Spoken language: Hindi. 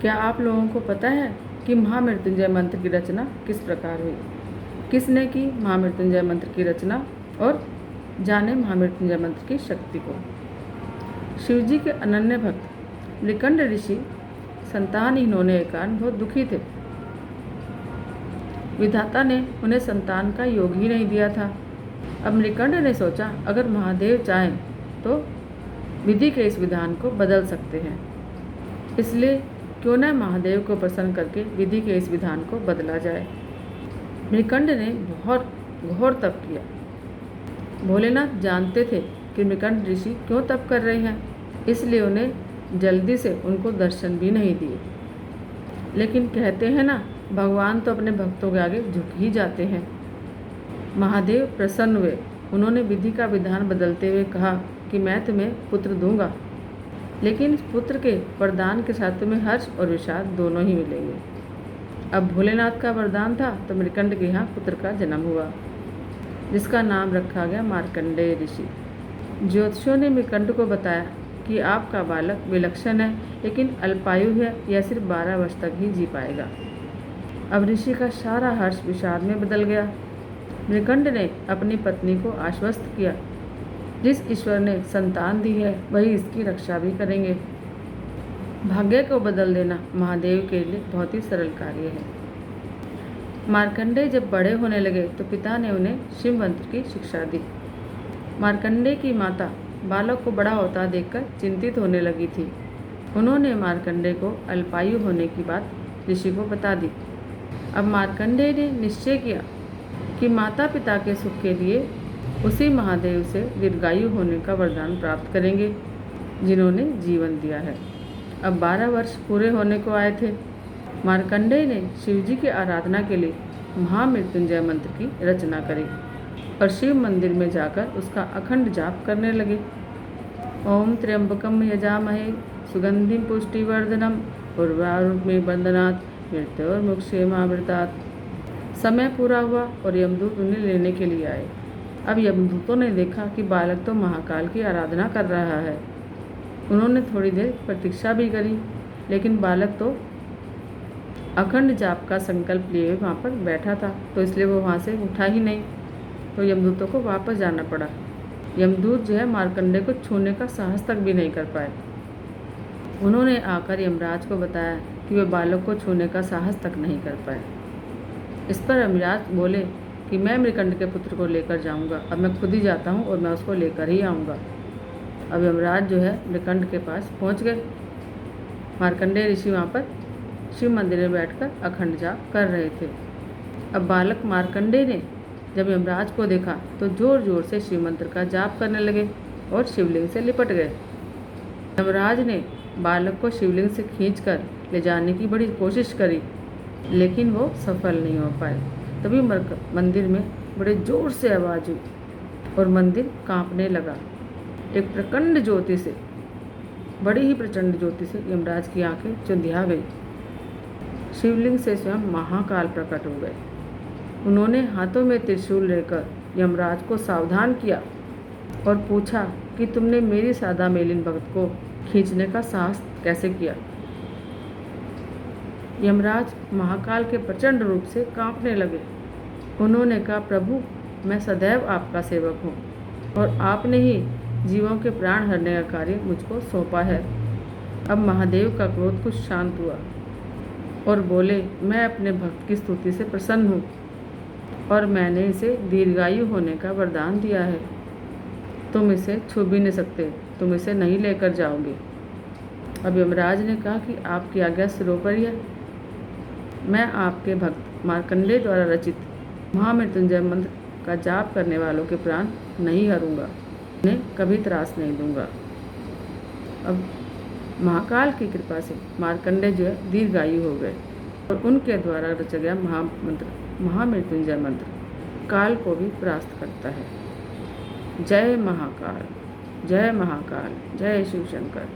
क्या आप लोगों को पता है कि महामृत्युंजय मंत्र की रचना किस प्रकार हुई? किसने की महामृत्युंजय मंत्र की रचना? और जाने महामृत्युंजय मंत्र की शक्ति को। शिवजी के अनन्य भक्त मृकंड ऋषि संतानहीन होने के कारण बहुत दुखी थे। विधाता ने उन्हें संतान का योग ही नहीं दिया था। अब मृकंड ने सोचा, अगर महादेव चाहें तो विधि के इस विधान को बदल सकते हैं, इसलिए क्यों न महादेव को प्रसन्न करके विधि के इस विधान को बदला जाए। मृकंड ने बहुत घोर तप किया। भोलेनाथ जानते थे कि मृकंड ऋषि क्यों तप कर रहे हैं, इसलिए उन्हें जल्दी से उनको दर्शन भी नहीं दिए। लेकिन कहते हैं ना, भगवान तो अपने भक्तों के आगे झुक ही जाते हैं। महादेव प्रसन्न हुए। उन्होंने विधि का विधान बदलते हुए कहा कि मैं तुम्हें पुत्र दूंगा, लेकिन पुत्र के वरदान के साथ तुम्हें हर्ष और विषाद दोनों ही मिलेंगे। अब भोलेनाथ का वरदान था तो मृकंड के यहाँ पुत्र का जन्म हुआ, जिसका नाम रखा गया मार्कंडेय ऋषि। ज्योतिषियों ने मृकंड को बताया कि आपका बालक विलक्षण है, लेकिन अल्पायु है, यह सिर्फ 12 वर्ष तक ही जी पाएगा। अब ऋषि का सारा हर्ष विषाद में बदल गया। मृकंड ने अपनी पत्नी को आश्वस्त किया, जिस ईश्वर ने संतान दी है वही इसकी रक्षा भी करेंगे। भाग्य को बदल देना महादेव के लिए बहुत ही सरल कार्य है। मार्कंडेय जब बड़े होने लगे तो पिता ने उन्हें शिव मंत्र की शिक्षा दी। मार्कंडेय की माता बालक को बड़ा होता देखकर चिंतित होने लगी थी। उन्होंने मार्कंडेय को अल्पायु होने की बात ऋषि को बता दी। अब मार्कंडेय ने निश्चय किया कि माता पिता के सुख के लिए उसी महादेव से दीर्घायु होने का वरदान प्राप्त करेंगे, जिन्होंने जीवन दिया है। अब 12 वर्ष पूरे होने को आए थे। मार्कंडेय ने शिवजी की आराधना के लिए महामृत्युंजय मंत्र की रचना करी और शिव मंदिर में जाकर उसका अखंड जाप करने लगे। ओम त्र्यंबकम यजामहे सुगंधिम पुष्टिवर्धनम उर्वारुकमेव बंधनात् मृत्योर्मुक्षेमामृतात्। समय पूरा हुआ और यमदूत उन्हें लेने के लिए आए। अब यमदूतों ने देखा कि बालक तो महाकाल की आराधना कर रहा है। उन्होंने थोड़ी देर प्रतीक्षा भी करी, लेकिन बालक तो अखंड जाप का संकल्प लिए वहाँ पर बैठा था, तो इसलिए वो वहाँ से उठा ही नहीं। तो यमदूतों को वापस जाना पड़ा। यमदूत जो है मार्कंडेय को छूने का साहस तक भी नहीं कर पाए। उन्होंने आकर यमराज को बताया कि वे बालक को छूने का साहस तक नहीं कर पाए। इस पर यमराज बोले कि मैं मृकंड के पुत्र को लेकर जाऊंगा। अब मैं खुद ही जाता हूँ और मैं उसको लेकर ही आऊँगा। अब यमराज जो है मृकंड के पास पहुँच गए। मार्कंडेय ऋषि वहाँ पर शिव मंदिर में बैठकर अखंड जाप कर रहे थे। अब बालक मार्कंडेय ने जब यमराज को देखा तो जोर जोर से शिव मंत्र का जाप करने लगे और शिवलिंग से लिपट गए। यमराज ने बालक को शिवलिंग से खींचकर ले जाने की बड़ी कोशिश करी, लेकिन वो सफल नहीं हो पाए। तभी मंदिर में बड़े जोर से आवाज़ हुई और मंदिर कांपने लगा। एक प्रचंड ज्योति से, बड़ी ही प्रचंड ज्योति से यमराज की आंखें चुंधिया गई। शिवलिंग से स्वयं महाकाल प्रकट हो गए। उन्होंने हाथों में त्रिशूल लेकर यमराज को सावधान किया और पूछा कि तुमने मेरी सादा मेलिन भक्त को खींचने का साहस कैसे किया। यमराज महाकाल के प्रचंड रूप से कांपने लगे। उन्होंने कहा, प्रभु, मैं सदैव आपका सेवक हूँ और आपने ही जीवों के प्राण हरने का कार्य मुझको सौंपा है। अब महादेव का क्रोध कुछ शांत हुआ और बोले, मैं अपने भक्त की स्तुति से प्रसन्न हूँ और मैंने इसे दीर्घायु होने का वरदान दिया है। तुम इसे छू भी नहीं सकते, तुम इसे नहीं लेकर जाओगे। अब यमराज ने कहा कि आपकी आज्ञा सिरोपरि है। मैं आपके भक्त मार्कंडेय द्वारा रचित महामृत्युंजय मंत्र का जाप करने वालों के प्राण नहीं हरूंगा, उन्हें कभी त्रास नहीं दूंगा। अब महाकाल की कृपा से मार्कंडेय जो है दीर्घायु हो गए और उनके द्वारा रचा गया महामृत्युंजय मंत्र काल को भी परास्त करता है। जय महाकाल, जय महाकाल, जय शिव शंकर।